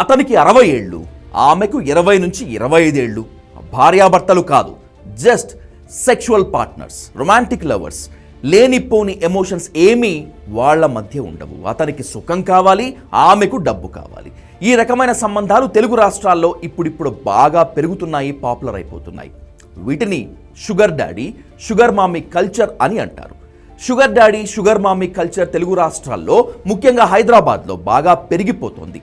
అతనికి 60 ఏళ్ళు, ఆమెకు 20 నుంచి 25 ఏళ్ళు. భార్యాభర్తలు కాదు, just sexual partners, romantic lovers. లేనిపోని ఎమోషన్స్ ఏమీ వాళ్ళ మధ్య ఉండవు. అతనికి సుఖం కావాలి, ఆమెకు డబ్బు కావాలి. ఈ రకమైన సంబంధాలు తెలుగు రాష్ట్రాల్లో ఇప్పుడిప్పుడు బాగా పెరుగుతున్నాయి, పాపులర్ అయిపోతున్నాయి. వీటిని sugar daddy, sugar mummy culture అని అంటారు. Sugar daddy, sugar mummy culture Telugu రాష్ట్రాల్లో ముఖ్యంగా హైదరాబాద్లో బాగా పెరిగిపోతుంది.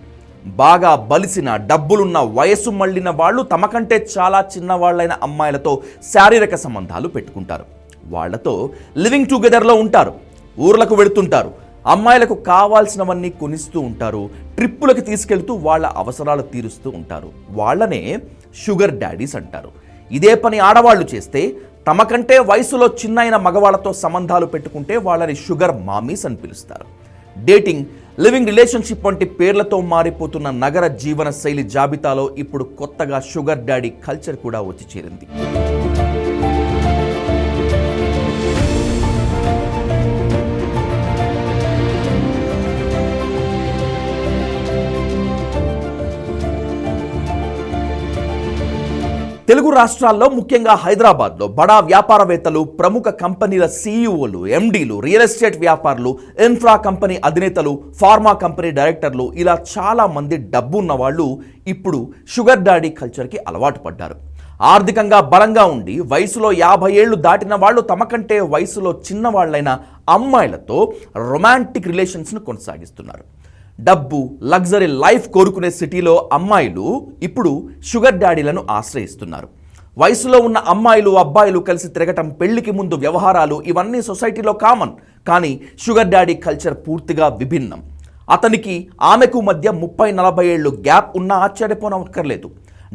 బాగా బలిసిన, డబ్బులున్న, వయస్సు మళ్ళిన వాళ్ళు తమకంటే చాలా చిన్నవాళ్ళైన అమ్మాయిలతో శారీరక సంబంధాలు పెట్టుకుంటారు. వాళ్లతో లివింగ్ టుగెదర్లో ఉంటారు, ఊర్లకు వెళుతుంటారు, అమ్మాయిలకు కావాల్సినవన్నీ కొనిస్తూ ఉంటారు, ట్రిప్పులకు తీసుకెళ్తూ వాళ్ళ అవసరాలు తీరుస్తూ ఉంటారు. వాళ్ళనే షుగర్ డాడీస్ అంటారు. ఇదే పని ఆడవాళ్లు చేస్తే, తమకంటే వయసులో చిన్నైన మగవాళ్లతో సంబంధాలు పెట్టుకుంటే వాళ్ళని షుగర్ మామీస్ అని పిలుస్తారు. డేటింగ్, లివింగ్ రిలేషన్షిప్ వంటి పేర్లతో మారిపోతున్న నగర జీవన శైలి జాబితాలో ఇప్పుడు కొత్తగా షుగర్ డాడీ కల్చర్ కూడా వచ్చి చేరింది. తెలుగు రాష్ట్రాల్లో ముఖ్యంగా హైదరాబాద్లో బడా వ్యాపారవేత్తలు, ప్రముఖ కంపెనీల సీఈఓలు, ఎండీలు, రియల్ ఎస్టేట్ వ్యాపారులు, ఇన్ఫ్రా కంపెనీ అధినేతలు, ఫార్మా కంపెనీ డైరెక్టర్లు, ఇలా చాలా మంది డబ్బు ఉన్న వాళ్ళు ఇప్పుడు షుగర్ డాడీ కల్చర్కి అలవాటు పడ్డారు. ఆర్థికంగా బలంగా ఉండి వయసులో 50 ఏళ్లు దాటిన వాళ్ళు తమకంటే వయసులో చిన్నవాళ్లైన అమ్మాయిలతో రొమాంటిక్ రిలేషన్స్ను కొనసాగిస్తున్నారు. డబ్బు, లగ్జరీ లైఫ్ కోరుకునే సిటీలో అమ్మాయిలు ఇప్పుడు షుగర్ డాడీలను ఆశ్రయిస్తున్నారు. వయసులో ఉన్న అమ్మాయిలు, అబ్బాయిలు కలిసి తిరగటం, పెళ్లికి ముందు వ్యవహారాలు, ఇవన్నీ సొసైటీలో కామన్. కానీ షుగర్ డాడీ కల్చర్ పూర్తిగా విభిన్నం. అతనికి ఆమెకు మధ్య 30-40 ఏళ్ళు గ్యాప్ ఉన్నా ఆశ్చర్యపోనక్కర్లేదు.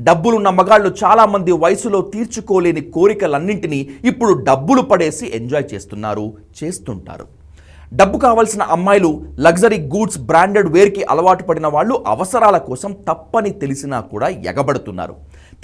డబ్బులున్న మగాళ్ళు చాలామంది వయసులో తీర్చుకోలేని కోరికలన్నింటినీ ఇప్పుడు డబ్బులు పడేసి ఎంజాయ్ చేస్తుంటారు. డబ్బు కావాల్సిన అమ్మాయిలు లగ్జరీ గూడ్స్, బ్రాండెడ్ వేర్కి అలవాటు పడిన వాళ్ళు అవసరాల కోసం తప్పని తెలిసినా కూడా ఎగబడుతున్నారు.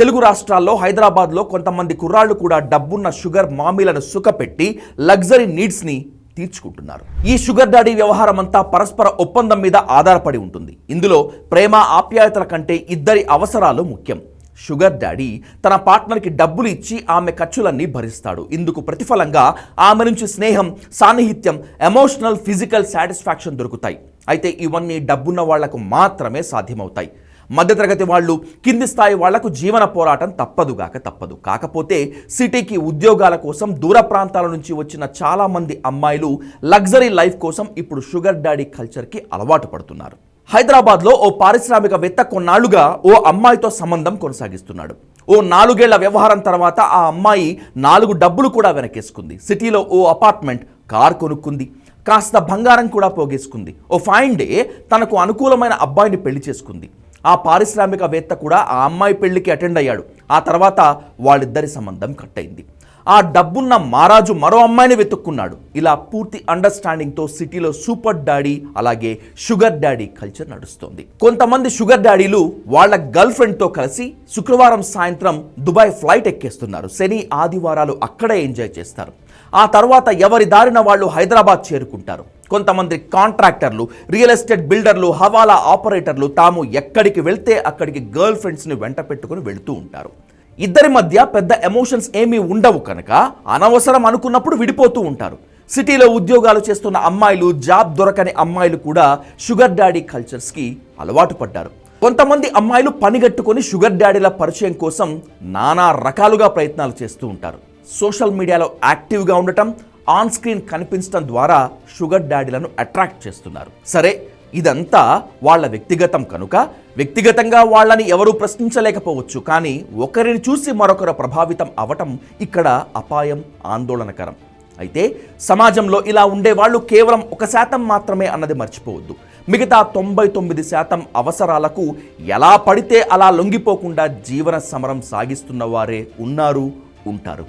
తెలుగు రాష్ట్రాల్లో హైదరాబాద్లో కొంతమంది కుర్రాళ్ళు కూడా డబ్బున్న షుగర్ మామీలను సుఖపెట్టి లగ్జరీ నీడ్స్ని తీర్చుకుంటున్నారు. ఈ షుగర్ డాడీ వ్యవహారం అంతా పరస్పర ఒప్పందం మీద ఆధారపడి ఉంటుంది. ఇందులో ప్రేమ, ఆప్యాయతల కంటే ఇద్దరి అవసరాలు ముఖ్యం. షుగర్ డాడీ తన పార్ట్నర్కి డబ్బులు ఇచ్చి ఆమె ఖర్చులన్నీ భరిస్తాడు. ఇందుకు ప్రతిఫలంగా ఆమె నుంచి స్నేహం, సాన్నిహిత్యం, ఎమోషనల్, ఫిజికల్ సాటిస్ఫాక్షన్ దొరుకుతాయి. అయితే ఇవన్నీ డబ్బున్న వాళ్లకు మాత్రమే సాధ్యమవుతాయి. మధ్యతరగతి వాళ్ళు, కింది స్థాయి వాళ్లకు జీవన పోరాటం తప్పదు. కాకపోతే సిటీకి ఉద్యోగాల కోసం దూర ప్రాంతాల నుంచి వచ్చిన చాలామంది అమ్మాయిలు లగ్జరీ లైఫ్ కోసం ఇప్పుడు షుగర్ డాడీ కల్చర్కి అలవాటు పడుతున్నారు. హైదరాబాద్లో ఓ పారిశ్రామికవేత్త కొన్నాళ్లుగా ఓ అమ్మాయితో సంబంధం కొనసాగిస్తున్నాడు. ఓ 4 ఏళ్ల వ్యవహారం తర్వాత ఆ అమ్మాయి 4 డబ్బులు కూడా వెనకేసుకుంది. సిటీలో ఓ అపార్ట్మెంట్, కార్ కొనుక్కుంది. కాస్త బంగారం కూడా పోగేసుకుంది. ఓ ఫైన్ డే తనకు అనుకూలమైన అబ్బాయిని పెళ్లి చేసుకుంది. ఆ పారిశ్రామికవేత్త కూడా ఆ అమ్మాయి పెళ్లికి అటెండ్ అయ్యాడు. ఆ తర్వాత వాళ్ళిద్దరి సంబంధం కట్ అయింది. ఆ డబ్బున్న మారాజు మరో అమ్మాయిని వెతుక్కున్నాడు. ఇలా పూర్తి అండర్స్టాండింగ్తో సిటీలో సూపర్ డాడీ, అలాగే షుగర్ డాడీ కల్చర్ నడుస్తోంది. కొంతమంది షుగర్ డాడీలు వాళ్ళ గర్ల్ ఫ్రెండ్తో కలిసి శుక్రవారం సాయంత్రం దుబాయ్ ఫ్లైట్ ఎక్కేస్తున్నారు. శని, ఆదివారాలు అక్కడే ఎంజాయ్ చేస్తారు. ఆ తర్వాత ఎవరి దారిన వాళ్ళు హైదరాబాద్ చేరుకుంటారు. కొంతమంది కాంట్రాక్టర్లు, రియల్ ఎస్టేట్ బిల్డర్లు, హవాలా ఆపరేటర్లు తాము ఎక్కడికి వెళ్తే అక్కడికి గర్ల్ ఫ్రెండ్స్ని వెంట పెట్టుకుని వెళుతూ ఉంటారు. ఇద్దరి మధ్య పెద్ద ఎమోషన్స్ ఏమీ ఉండవు కనుక అనవసరం అనుకున్నప్పుడు విడిపోతూ ఉంటారు. సిటీలో ఉద్యోగాలు చేస్తున్న అమ్మాయిలు, జాబ్ దొరకని అమ్మాయిలు కూడా షుగర్ డాడీ కల్చర్స్కి అలవాటు పడ్డారు. కొంతమంది అమ్మాయిలు పనిగట్టుకొని షుగర్ డాడీల పరిచయం కోసం నానా రకాలుగా ప్రయత్నాలు చేస్తూ ఉంటారు. సోషల్ మీడియాలో యాక్టివ్గా ఉండటం, ఆన్ స్క్రీన్ కనిపించడం ద్వారా షుగర్ డాడీలను అట్రాక్ట్ చేస్తున్నారు. సరే, ఇదంతా వాళ్ళ వ్యక్తిగతం కనుక వ్యక్తిగతంగా వాళ్ళని ఎవరూ ప్రశ్నించలేకపోవచ్చు. కానీ ఒకరిని చూసి మరొకరు ప్రభావితం అవటం ఇక్కడ అపాయం, ఆందోళనకరం. అయితే సమాజంలో ఇలా ఉండేవాళ్ళు కేవలం 1% మాత్రమే అన్నది మర్చిపోవద్దు. మిగతా 99% అవసరాలకు ఎలా పడితే అలా లొంగిపోకుండా జీవన సమరం సాగిస్తున్న వారే ఉంటారు, ఉంటారు.